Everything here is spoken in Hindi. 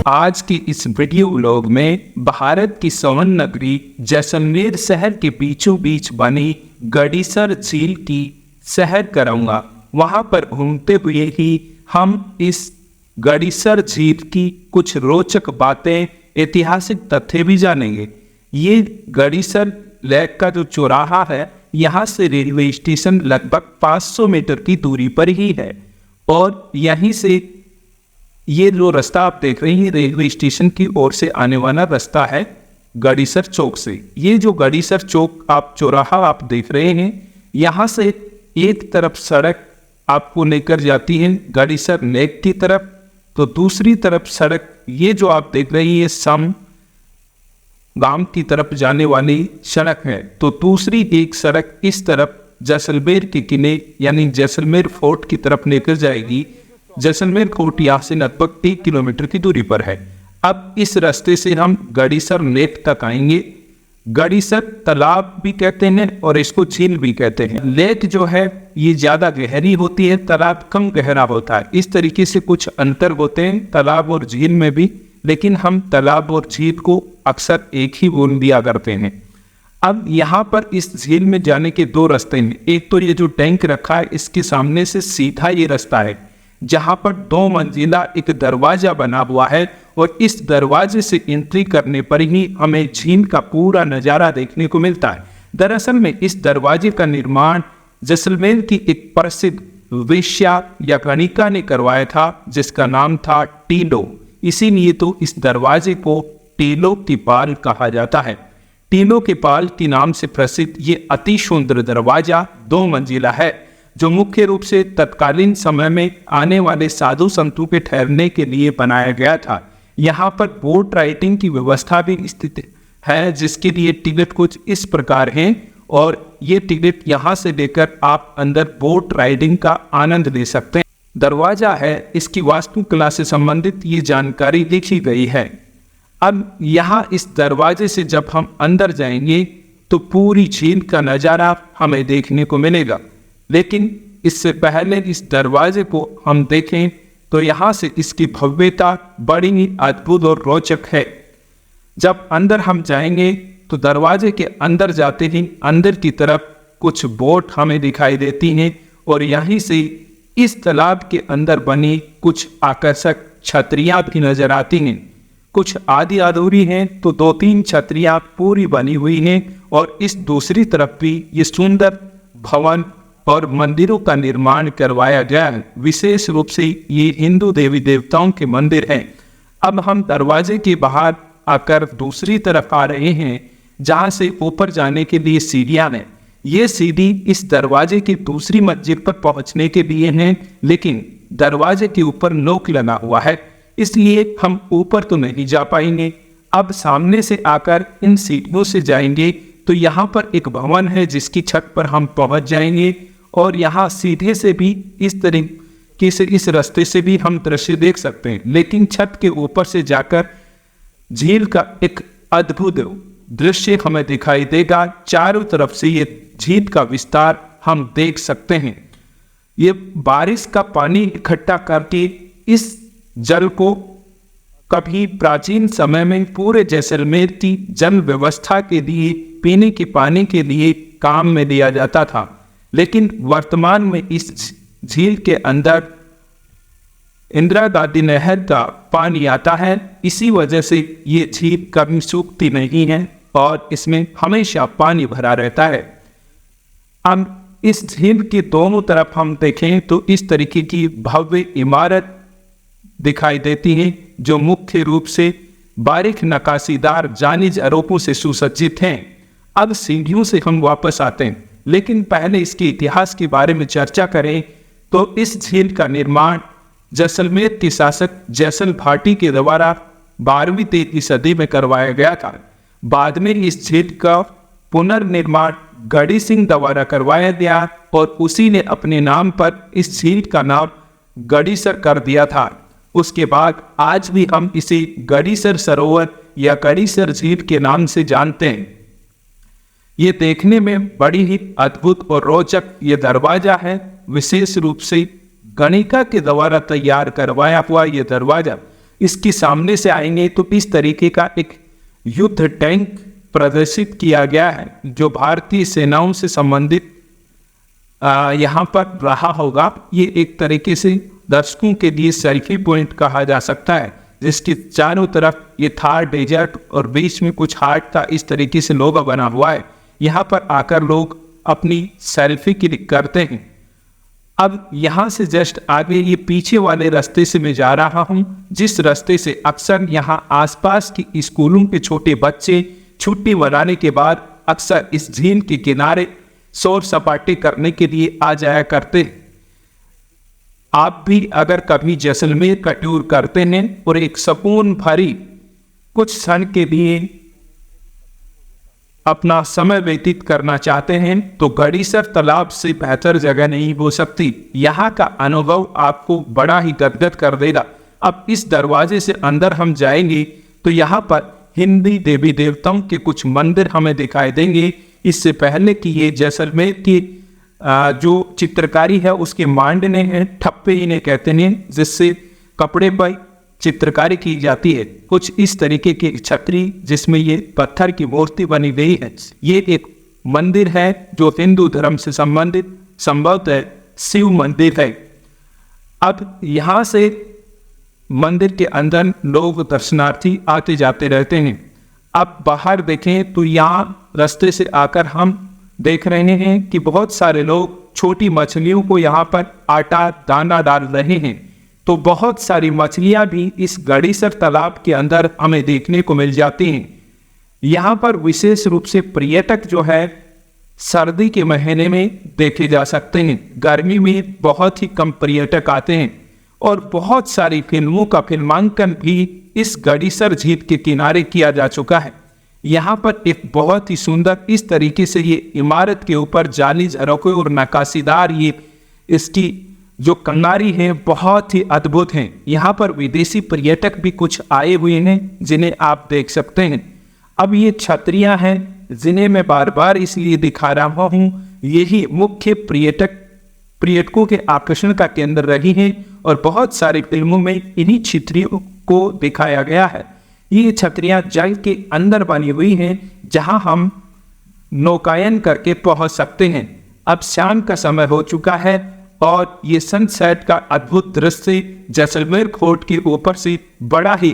आज की इस वीडियो व्लॉग में भारत की स्वर्ण नगरी जैसलमेर शहर के बीचों बीच बनी गड़ीसर झील की सैर कराऊंगा। वहां पर घूमते हुए ही हम इस गड़ीसर झील की कुछ रोचक बातें, ऐतिहासिक तथ्य भी जानेंगे। ये गड़ीसर लेक का जो चौराहा है, यहाँ से रेलवे स्टेशन लगभग 500 मीटर की दूरी पर ही है और यहीं से ये जो रास्ता आप देख रहे हैं रेलवे स्टेशन की ओर से आने वाला रास्ता है गड़ीसर चौक से। ये जो गड़ीसर चौक आप चौराहा आप देख रहे हैं, यहाँ से एक तरफ सड़क आपको लेकर जाती है गड़ीसर लेक की तरफ, तो दूसरी तरफ सड़क ये जो आप देख रही है सम गांव की तरफ जाने वाली सड़क है। तो दूसरी एक सड़क इस तरफ जैसलमेर के किले यानी जैसलमेर फोर्ट की तरफ लेकर जाएगी। जैसलमेर फोर्ट यहाँ से लगभग 3 किलोमीटर की दूरी पर है। अब इस रास्ते से हम गड़ीसर लेक तक आएंगे। गड़ीसर तालाब भी कहते हैं और इसको झील भी कहते हैं। लेक जो है ये ज्यादा गहरी होती है, तालाब कम गहरा होता है। इस तरीके से कुछ अंतर होते हैं तालाब और झील में भी, लेकिन हम तालाब और झील को अक्सर एक ही बोल दिया करते हैं। अब यहाँ पर इस झील में जाने के 2 रास्ते हैं। एक तो ये जो टैंक रखा है इसके सामने से सीधा ये रास्ता है, जहाँ पर 2 मंजिला एक दरवाजा बना हुआ है और इस दरवाजे से एंट्री करने पर ही हमें झील का पूरा नज़ारा देखने को मिलता है। दरअसल में इस दरवाजे का निर्माण जैसलमेर की एक प्रसिद्ध वेश्या या गणिका ने करवाया था, जिसका नाम था टीलो। इसीलिए तो इस दरवाजे को टीलो की पाल कहा जाता है। टीलो के पाल के नाम से प्रसिद्ध ये अति सुंदर दरवाजा 2 मंजिला है, जो मुख्य रूप से तत्कालीन समय में आने वाले साधु संतों के ठहरने के लिए बनाया गया था। यहाँ पर बोट राइडिंग की व्यवस्था भी स्थित है, जिसके लिए टिकट कुछ इस प्रकार हैं और ये टिकट यहाँ से लेकर आप अंदर बोट राइडिंग का आनंद ले सकते हैं। दरवाजा है, इसकी वास्तुकला से संबंधित ये जानकारी लिखी गई है। अब यहाँ इस दरवाजे से जब हम अंदर जाएंगे तो पूरी झील का नज़ारा हमें देखने को मिलेगा, लेकिन इससे पहले इस दरवाजे को हम देखें तो यहाँ से इसकी भव्यता बड़ी ही अद्भुत और रोचक है। जब अंदर हम जाएंगे तो दरवाजे के अंदर जाते ही अंदर की तरफ कुछ बोट हमें दिखाई देती हैं और यहीं से इस तालाब के अंदर बनी कुछ आकर्षक छतरियाँ भी नजर आती हैं। कुछ आधी अधूरी हैं तो 2-3 छतरियाँ पूरी बनी हुई हैं और इस दूसरी तरफ भी ये सुंदर भवन और मंदिरों का निर्माण करवाया गया है। विशेष रूप से ये हिंदू देवी देवताओं के मंदिर हैं। अब हम दरवाजे के बाहर आकर दूसरी तरफ आ रहे हैं, जहाँ से ऊपर जाने के लिए सीढ़ियाँ हैं। ये सीढ़ी इस दरवाजे की दूसरी मंजिल पर पहुँचने के लिए हैं, लेकिन दरवाजे के ऊपर नोक लगा हुआ है, इसलिए हम ऊपर तो नहीं जा पाएंगे। अब सामने से आकर इन सीढ़ियों से जाएंगे तो यहाँ पर एक भवन है जिसकी छत पर हम पहुँच जाएंगे और यहाँ सीधे से भी इस तरीके से इस रास्ते से भी हम दृश्य देख सकते हैं, लेकिन छत के ऊपर से जाकर झील का एक अद्भुत दृश्य हमें दिखाई देगा। चारों तरफ से ये झील का विस्तार हम देख सकते हैं। ये बारिश का पानी इकट्ठा करके इस जल को कभी प्राचीन समय में पूरे जैसलमेर की जल व्यवस्था के लिए, पीने के पानी के लिए काम में लिया जाता था, लेकिन वर्तमान में इस झील के अंदर इंदिरा गांधी नहर का पानी आता है। इसी वजह से ये झील कभी सूखती नहीं है और इसमें हमेशा पानी भरा रहता है। अब इस झील के दोनों तरफ हम देखें तो इस तरीके की भव्य इमारत दिखाई देती है, जो मुख्य रूप से बारीक नक्काशीदार जानीज आरोपों से सुसज्जित हैं। अब सीढ़ियों से हम वापस आते हैं, लेकिन पहले इसके इतिहास के बारे में चर्चा करें तो इस झील का निर्माण जैसलमेर के शासक जैसल भाटी के द्वारा 12वीं-13वीं सदी में करवाया गया था। बाद में इस झील का पुनर्निर्माण गढ़ी सिंह द्वारा करवाया गया और उसी ने अपने नाम पर इस झील का नाम गड़ीसर कर दिया था। उसके बाद आज भी हम इसे गड़ीसर सरोवर या गड़ीसर झील के नाम से जानते हैं। ये देखने में बड़ी ही अद्भुत और रोचक ये दरवाजा है। विशेष रूप से गणिका के द्वारा तैयार करवाया हुआ ये दरवाजा इसके सामने से आएंगे तो इस तरीके का एक युद्ध टैंक प्रदर्शित किया गया है जो भारतीय सेनाओं से संबंधित यहाँ पर रहा होगा। ये एक तरीके से दर्शकों के लिए सेल्फी पॉइंट कहा जा सकता है, जिसके चारों तरफ ये थार डेजर्ट और बीच में कुछ हार्ट का इस तरीके से लोगो बना हुआ है। यहाँ पर आकर लोग अपनी सेल्फी क्लिक करते हैं। अब यहाँ से जस्ट आगे ये पीछे वाले रास्ते से मैं जा रहा हूँ, जिस रास्ते से अक्सर यहाँ आसपास की स्कूलों के छोटे बच्चे छुट्टी मनाने के बाद अक्सर इस झील के किनारे शोर सपाटे करने के लिए आ जाया करते हैं। आप भी अगर कभी जैसलमेर का टूर करते हैं और एक सुकून भरी कुछ क्षण के लिए अपना समय व्यतीत करना चाहते हैं तो गड़ीसर तालाब से बेहतर जगह नहीं हो सकती। यहाँ का अनुभव आपको बड़ा ही गदगद कर देगा। अब इस दरवाजे से अंदर हम जाएंगे तो यहाँ पर हिंदी देवी देवताओं के कुछ मंदिर हमें दिखाई देंगे। इससे पहले कि ये जैसलमेर की जो चित्रकारी है उसके मांडने हैं, ठप्पे इन्हें कहते हैं, जिससे कपड़े पर चित्रकारी की जाती है। कुछ इस तरीके की छतरी जिसमें ये पत्थर की मूर्ति बनी गई है। ये एक मंदिर है जो हिंदू धर्म से संबंधित संभवतः शिव मंदिर है। अब यहाँ से मंदिर के अंदर लोग दर्शनार्थी आते जाते रहते हैं। अब बाहर देखें तो यहाँ रास्ते से आकर हम देख रहे हैं कि बहुत सारे लोग छोटी मछलियों को यहाँ पर आटा दाना डाल रहे हैं। तो बहुत सारी मछलियां भी इस गड़ीसर तालाब के अंदर हमें देखने को मिल जाती हैं। यहाँ पर विशेष रूप से पर्यटक जो है सर्दी के महीने में देखे जा सकते हैं। गर्मी में बहुत ही कम पर्यटक आते हैं और बहुत सारी फिल्मों का फिल्मांकन भी इस गड़ीसर झील के किनारे किया जा चुका है। यहाँ पर एक बहुत ही सुंदर इस तरीके से ये इमारत के ऊपर जाली झरोखे और नक्काशीदार ये इसकी जो कंगारी है बहुत ही अद्भुत हैं। यहाँ पर विदेशी पर्यटक भी कुछ आए हुए हैं जिन्हें आप देख सकते हैं। अब ये छतरियाँ हैं जिन्हें मैं बार बार इसलिए दिखा रहा हूँ, यही मुख्य पर्यटकों के आकर्षण का केंद्र रही है और बहुत सारी फिल्मों में इन्हीं छतरियों को दिखाया गया है। ये छतरियाँ जल के अंदर बनी हुई हैं जहाँ हम नौकायन करके पहुँच सकते हैं। अब शाम का समय हो चुका है और ये सनसेट का अद्भुत दृश्य जैसलमेर फोर्ट के ऊपर से बड़ा ही